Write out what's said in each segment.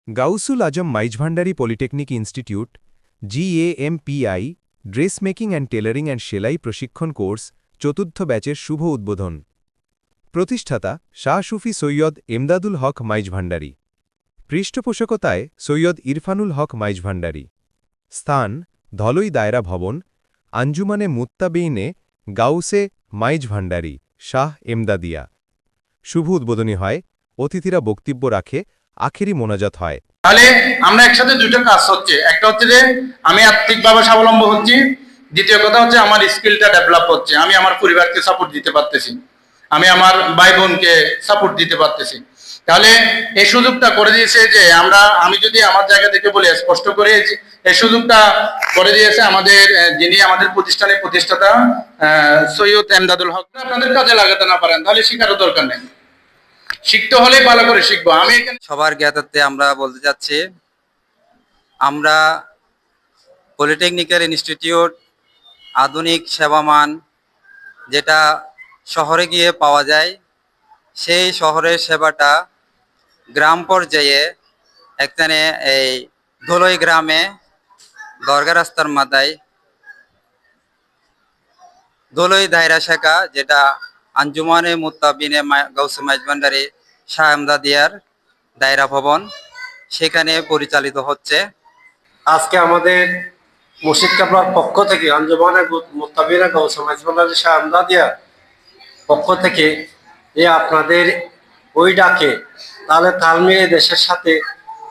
Gausul Azam Maizbhandari polytechnic institute GAMPI dress making and tailoring and সেলাই প্রশিক্ষণ course চতুর্থ ব্যাচের শুভ উদ্বোধন। প্রতিষ্ঠাতা শাহ সুফি সৈয়দ এমদাদুল হক মাইজভান্ডারি। পৃষ্ঠপোষকতায় সৈয়দ ইরফানুল হক মাইজভান্ডারি। স্থান ধলই দায়রা ভবন, আঞ্জুমানে মুত্তাবেইনে গাউসে মাইজভান্ডারি শাহ এমদাদিয়া। শুভ উদ্বোধনী হয়, অতিথিরা বক্তব্য রাখে, আখেরি মোনাজাত হয়। তাহলে আমরা একসাথে দুটো কাজ হচ্ছে, একটা হচ্ছে যে আমি আর্থিকভাবে স্বাবলম্বী হচ্ছি, দ্বিতীয় কথা হচ্ছে আমার স্কিলটা ডেভেলপ হচ্ছে, আমি আমার পরিবারকে সাপোর্ট দিতে পারতেছি, আমি আমার ভাই বোনকে সাপোর্ট দিতে পারতেছি। তাহলে এই সুযোগটা করে দিয়েছে যে আমি যদি আমার জায়গা থেকে বলি স্পষ্ট করে, এই সুযোগটা করে দিয়েছে আমাদের যিনি আমাদের প্রতিষ্ঠানের প্রতিষ্ঠাতা সৈয়দ এমদাদুল হক। আপনাদের কাজে লাগাতে না পারেন তাহলে শিখারও দরকার নেই, শিখতে হলেই ভালো করে শিখবো। আমি এখানে সবার জ্ঞাতার্থে আমরা বলতে চাচ্ছি, আমরা পলিটেকনিক্যাল ইনস্টিটিউট আধুনিক সেবামান যেটা শহরে গিয়ে পাওয়া যায়, সেই শহরের সেবাটা গ্রাম পর্যায়ে এখানে এই ধলই গ্রামে দরগা রাস্তার মাথায় ধলই দায়রা শাখা, যেটা আঞ্জুমানে মুত্তাবিনে গাউসে মাইজভান্ডারি শাহ এমদাদিয়ার দায়রা ভবন, সেখানে পরিচালিত হচ্ছে। আজকে আমাদের মুর্শিদ কাবলার পক্ষ থেকে আঞ্জুমানে মুত্তাবিনে গাউসে মাইজভান্ডারি শাহ এমদাদিয়ার পক্ষ থেকে আপনাদের ওই ডাকে তাহলে তাল মিলিয়ে দেশের সাথে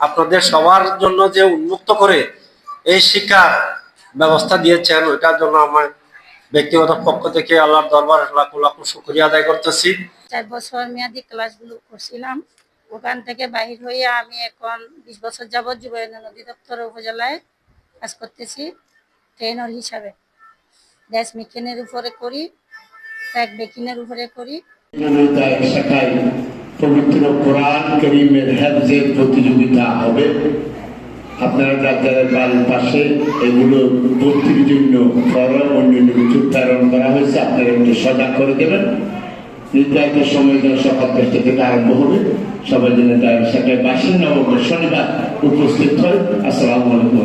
আপনাদের সবার জন্য যে উন্মুক্ত করে এই শিক্ষার ব্যবস্থা দিয়েছেন, ওইটার জন্য আমার ব্যক্তিগত পক্ষ থেকে আল্লাহর দরবার লাখ লাখ শুকরিয়া আদায় করতেছি। 4 বছর মেয়াদী ক্লাসগুলো করছিলাম, ওখান থেকে বাহির হয়ে আমি এখন 20 বছর যাবৎ যুব উন্নয়ন অধিদপ্তর উপজেলায় কাজ করতেছি ট্রেনার হিসাবে। ড্রেস মেকিংয়ের উপরে করি, ট্যাগ বেকিংয়ের উপরে করি। পবিত্র কোরআন কারীমের হেফজের প্রতিযোগিতা হবে। আপনারা যাদের বাড়ির পাশে এগুলো ভর্তির জন্য ফরম অন্যান্য কিছু প্রেরণ করা হয়েছে, আপনারা একটু সজাগ করে দেবেন। নির্ধারিত সময় যেন সকাল 10টা থেকে আরম্ভ হবে। সবাই যেন তার সাথে 22 নভেম্বর শনিবার উপস্থিত হয়। আসসালামু আলাইকুম।